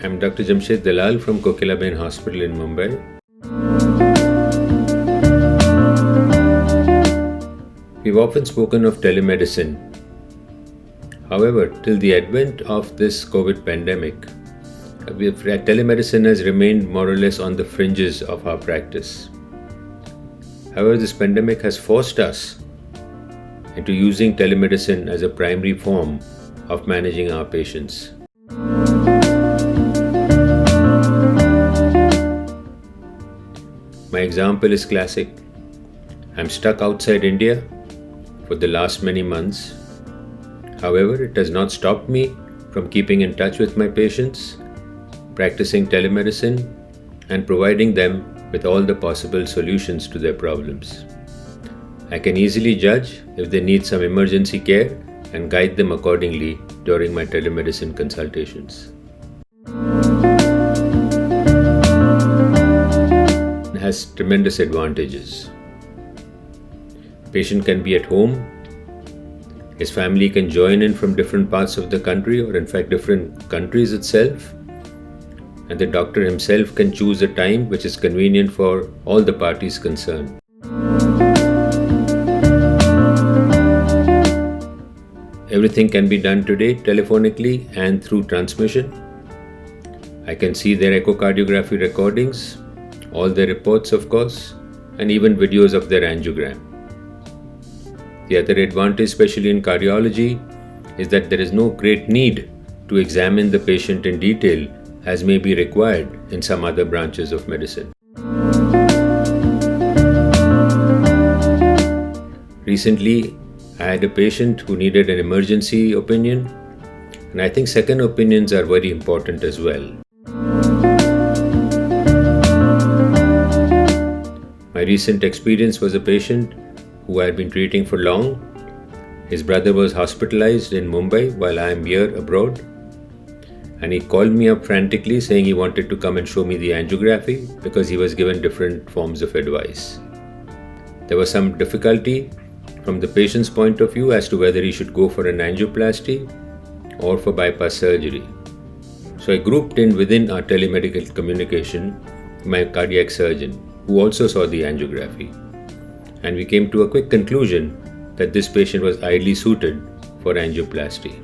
I'm Dr. Jamshed Dalal from Kokilaben Hospital in Mumbai. We've often spoken of telemedicine. However, till the advent of this COVID pandemic, telemedicine has remained more or less on the fringes of our practice. However, this pandemic has forced us into using telemedicine as a primary form of managing our patients. My example is classic. I'm stuck outside India for the last many months. However, it has not stopped me from keeping in touch with my patients, practicing telemedicine, and providing them with all the possible solutions to their problems. I can easily judge if they need some emergency care and guide them accordingly during my telemedicine consultations. It has tremendous advantages. Patient can be at home. His family can join in from different parts of the country, or in fact different countries itself. And the doctor himself can choose a time which is convenient for all the parties concerned. Everything can be done today telephonically and through transmission. I can see their echocardiography recordings, all their reports of course, and even videos of their angiogram. The other advantage, especially in cardiology, is that there is no great need to examine the patient in detail as may be required in some other branches of medicine. Recently, I had a patient who needed an emergency opinion, and I think second opinions are very important as well. My recent experience was a patient who I had been treating for long. His brother was hospitalized in Mumbai while I am here abroad, and he called me up frantically saying he wanted to come and show me the angiography because he was given different forms of advice. There was some difficulty from the patient's point of view as to whether he should go for an angioplasty or for bypass surgery. So I grouped in within our telemedical communication my cardiac surgeon, who also saw the angiography. And we came to a quick conclusion that this patient was ideally suited for angioplasty.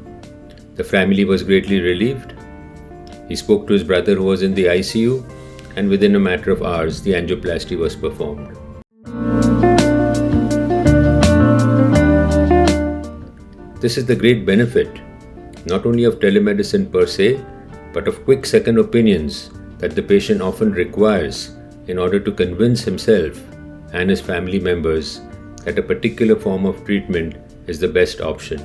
The family was greatly relieved. He spoke to his brother who was in the ICU, and within a matter of hours, the angioplasty was performed. This is the great benefit, not only of telemedicine per se, but of quick second opinions that the patient often requires in order to convince himself and his family members that a particular form of treatment is the best option.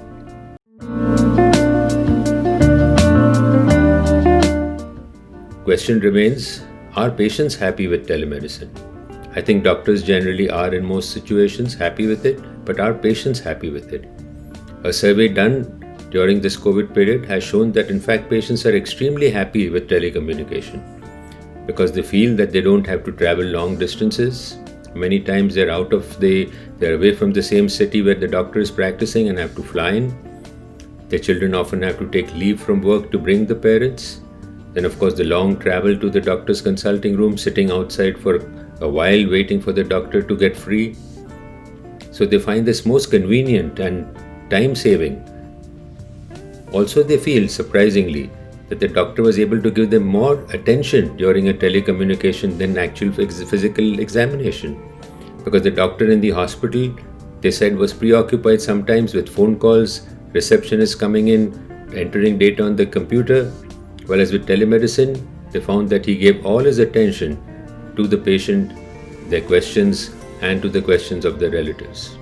Question remains, are patients happy with telemedicine? I think doctors generally are in most situations happy with it, but are patients happy with it? A survey done during this COVID period has shown that in fact patients are extremely happy with telecommunication because they feel that they don't have to travel long distances. Many times they're away from the same city where the doctor is practicing and have to fly in. Their children often have to take leave from work to bring the parents. Then of course the long travel to the doctor's consulting room, sitting outside for a while waiting for the doctor to get free. So they find this most convenient and time saving. Also they feel, surprisingly, that the doctor was able to give them more attention during a telecommunication than actual physical examination. Because the doctor in the hospital, they said, was preoccupied sometimes with phone calls, receptionists coming in, entering data on the computer. Whereas with telemedicine, they found that he gave all his attention to the patient, their questions, and to the questions of their relatives.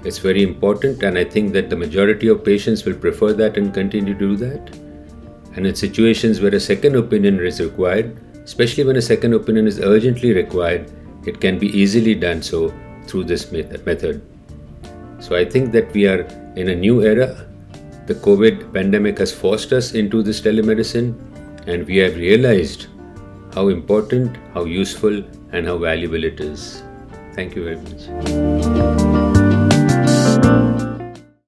It's very important, and I think that the majority of patients will prefer that and continue to do that. And in situations where a second opinion is required, especially when a second opinion is urgently required, it can be easily done so through this method. So I think that we are in a new era. The COVID pandemic has forced us into this telemedicine, and we have realized how important, how useful, and how valuable it is. Thank you very much.